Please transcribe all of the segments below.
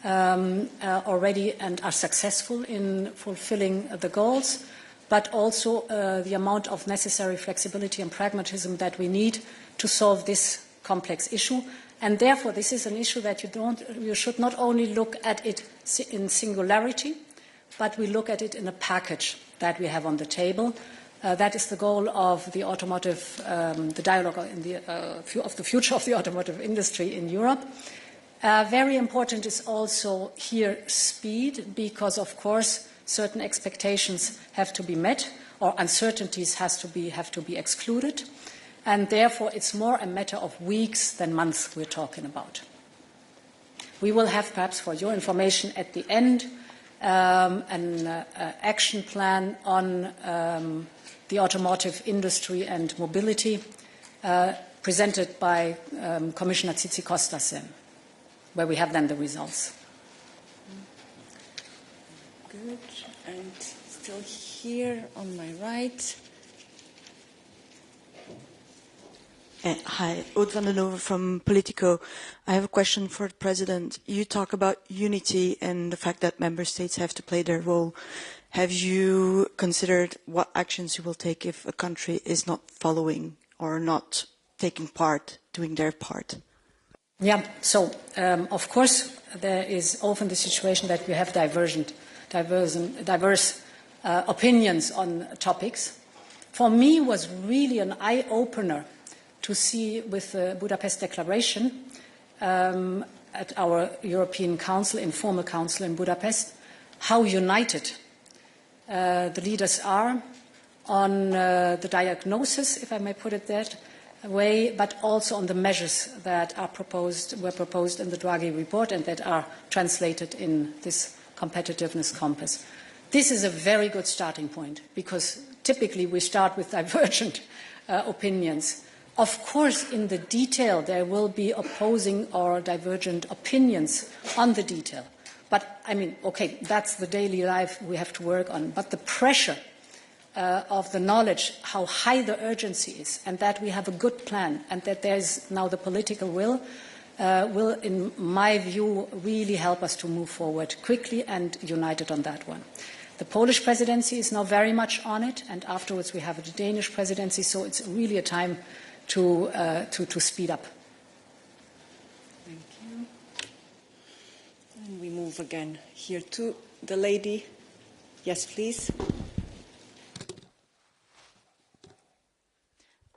already and are successful in fulfilling the goals, but also the amount of necessary flexibility and pragmatism that we need to solve this complex issue. And therefore, this is an issue that you should not only look at it in singularity, but we look at it in a package that we have on the table. That is the goal of the automotive, the dialogue of the future of the automotive industry in Europe. Very important is also here speed, because, of course, certain expectations have to be met, or uncertainties have to be excluded. And therefore, it's more a matter of weeks than months we're talking about. We will have, perhaps for your information at the end, an action plan on the automotive industry and mobility presented by Commissioner Tzitzikostas, where we have then the results. Good. And still here on my right. Hi, Aude van den Hove from Politico. I have a question for the President. You talk about unity and the fact that member states have to play their role. Have you considered what actions you will take if a country is not following or not taking part, doing their part? Yeah, so of course there is often the situation that we have diverse opinions on topics. For me, it was really an eye-opener to see with the Budapest Declaration at our European Council, informal council in Budapest, how united the leaders are on the diagnosis, if I may put it that way, but also on the measures that were proposed in the Draghi report and that are translated in this Competitiveness Compass. This is a very good starting point, because typically we start with divergent opinions. Of course, in the detail, there will be opposing or divergent opinions on the detail. But, I mean, okay, that's the daily life we have to work on. But the pressure of the knowledge, how high the urgency is, and that we have a good plan, and that there is now the political will, in my view, really help us to move forward quickly and united on that one. The Polish presidency is now very much on it, and afterwards we have the Danish presidency, so it's really a time to speed up. Thank you. And we move again here to the lady. Yes, please.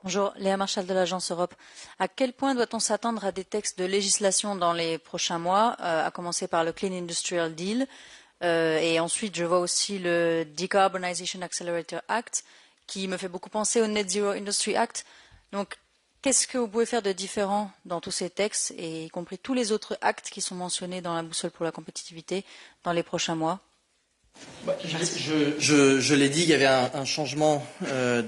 Bonjour, Léa Marchal de l'Agence Europe. À quel point doit-on s'attendre à des textes de législation dans les prochains mois, à commencer par le Clean Industrial Deal, et ensuite je vois aussi le Decarbonization Accelerator Act, qui me fait beaucoup penser au Net Zero Industry Act. Donc, qu'est-ce que vous pouvez faire de différent dans tous ces textes, et y compris tous les autres actes qui sont mentionnés dans la boussole pour la compétitivité dans les prochains mois? Je l'ai dit, il y avait un changement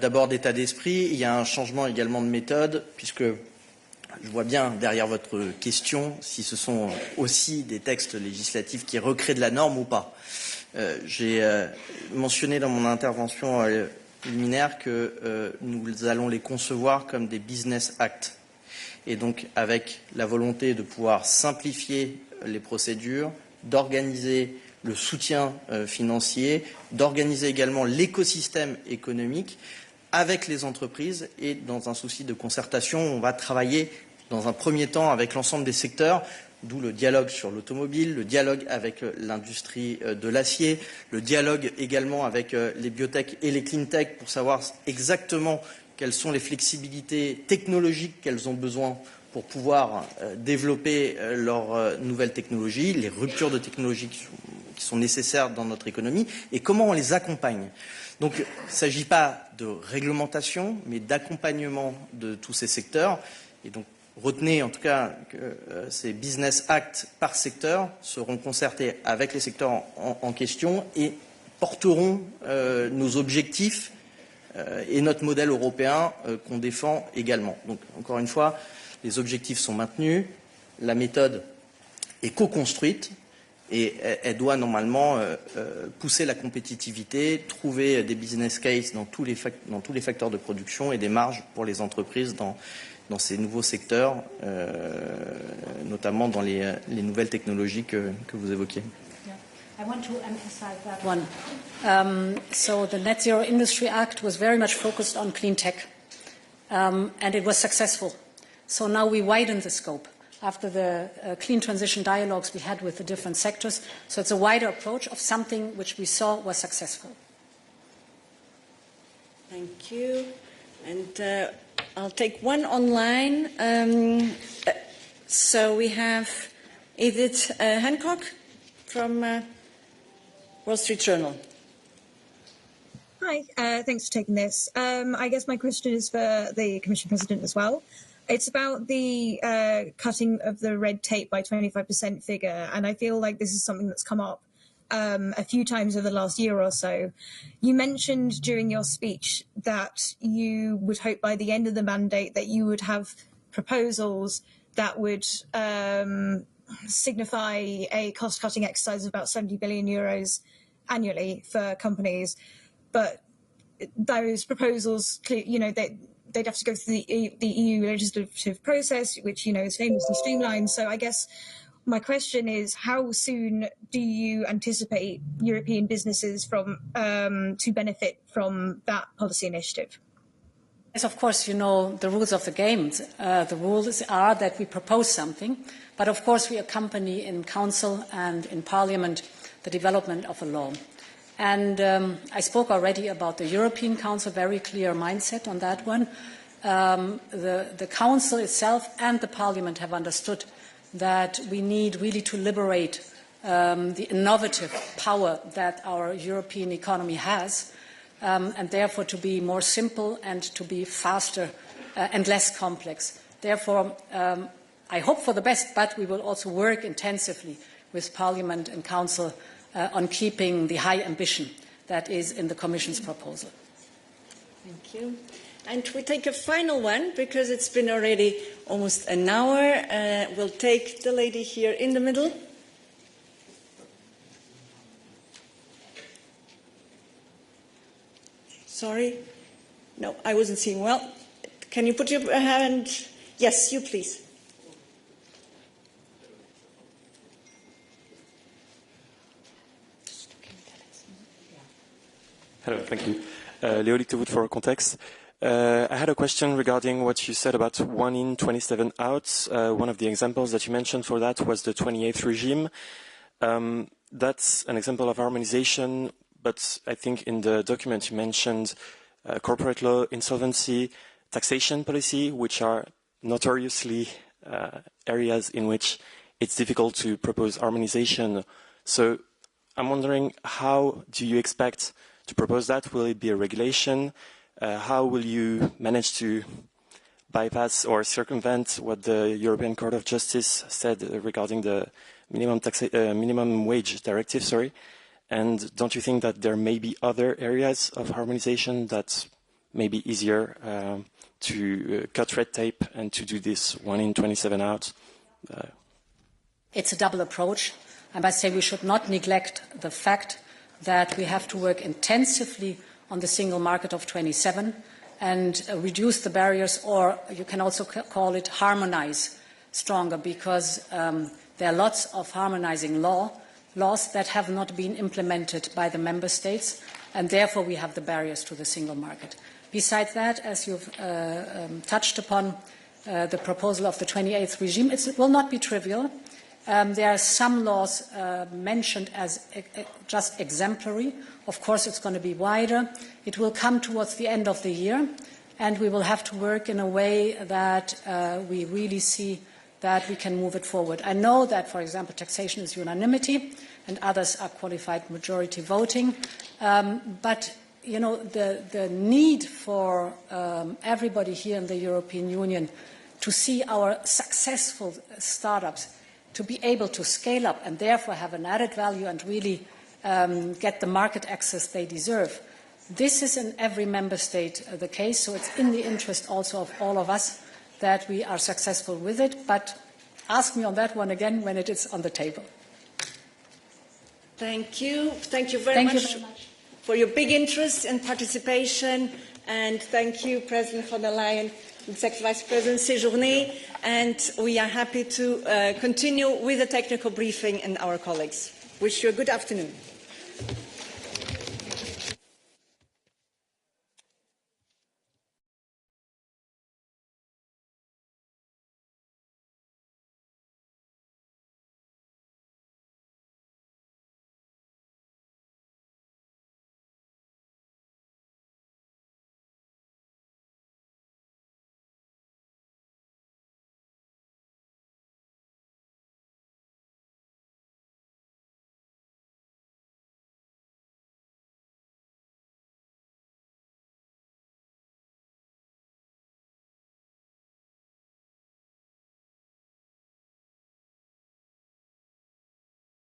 d'abord d'état d'esprit, il y a un changement également de méthode, puisque je vois bien derrière votre question si ce sont aussi des textes législatifs qui recréent de la norme ou pas. J'ai mentionné dans mon intervention liminaire que nous allons les concevoir comme des business acts, et donc avec la volonté de pouvoir simplifier les procédures, d'organiser le soutien financier, d'organiser également l'écosystème économique avec les entreprises, et dans un souci de concertation, on va travailler dans un premier temps avec l'ensemble des secteurs, d'où le dialogue sur l'automobile, le dialogue avec l'industrie de l'acier, le dialogue également avec les biotech et les clean tech pour savoir exactement quelles sont les flexibilités technologiques qu'elles ont besoin pour pouvoir développer leurs nouvelles technologies, les ruptures de technologie qui sont nécessaires dans notre économie, et comment on les accompagne. Donc, il ne s'agit pas de réglementation, mais d'accompagnement de tous ces secteurs. Et donc, retenez en tout cas que ces business acts par secteur seront concertés avec les secteurs en question et porteront nos objectifs et notre modèle européen qu'on défend également. Donc, encore une fois, les objectifs sont maintenus, la méthode est co-construite, et elle doit normalement pousser la compétitivité, trouver des business cases dans tous les facteurs de production et des marges pour les entreprises dans dans ces nouveaux secteurs, notamment dans les nouvelles technologies que vous évoquiez. I want to emphasize that one. So the Net Zero Industry Act was very much focused on clean tech, and it was successful. So now we widen the scope after the clean transition dialogues we had with the different sectors. So it's a wider approach of something which we saw was successful. Thank you. And I'll take one online. So we have Edith Hancock from Wall Street Journal. Hi, thanks for taking this. I guess my question is for the Commission President as well. It's about the cutting of the red tape by 25% figure, and I feel like this is something that's come up a few times over the last year or so. You mentioned during your speech that you would hope by the end of the mandate that you would have proposals that would signify a cost-cutting exercise of about 70 billion euros annually for companies, but those proposals, you know, they'd have to go through the EU legislative process, which, you know, is famously streamlined. So I guess my question is, how soon do you anticipate European businesses to benefit from that policy initiative? Yes, of course, you know the rules of the game. The rules are that we propose something, but of course we accompany in Council and in Parliament the development of a law. And I spoke already about the European Council, very clear mindset on that one. The Council itself and the Parliament have understood that we need really to liberate the innovative power that our European economy has, and therefore to be more simple and to be faster and less complex. Therefore, I hope for the best, but we will also work intensively with Parliament and Council on keeping the high ambition that is in the Commission's proposal. Thank you. And we take a final one, because it's been already almost an hour. We'll take the lady here in the middle. Sorry. No, I wasn't seeing well. Can you put your hand? Yes, you please. Hello, thank you. Leo Lichtenvoet for Context. I had a question regarding what you said about 1 in, 27 out. One of the examples that you mentioned for that was the 28th regime. That's an example of harmonization, but I think in the document you mentioned corporate law, insolvency, taxation policy, which are notoriously areas in which it's difficult to propose harmonization. So I'm wondering, how do you expect to propose that? Will it be a regulation? How will you manage to bypass or circumvent what the European Court of Justice said regarding the minimum wage directive? Sorry, and don't you think that there may be other areas of harmonization that may be easier to cut red tape and to do this 1 in, 27 out? It's a double approach. I must say we should not neglect the fact that we have to work intensively on the single market of 27 and reduce the barriers, or you can also call it harmonize stronger, because there are lots of harmonizing laws that have not been implemented by the member states, and therefore we have the barriers to the single market. Besides that, as you've touched upon, the proposal of the 28th regime, it will not be trivial. There are some laws mentioned as just exemplary. Of course, it's going to be wider. It will come towards the end of the year, and we will have to work in a way that we really see that we can move it forward. I know that, for example, taxation is unanimity, and others are qualified majority voting. But, you know, the need for everybody here in the European Union to see our successful startups to be able to scale up and therefore have an added value and really get the market access they deserve. This is in every member state the case, so it's in the interest also of all of us that we are successful with it. But ask me on that one again when it is on the table. Thank you. Thank you very much for your big interest and participation. And thank you, President von der Leyen, Executive Vice President Séjourné, and we are happy to continue with the technical briefing and our colleagues. Wish you a good afternoon.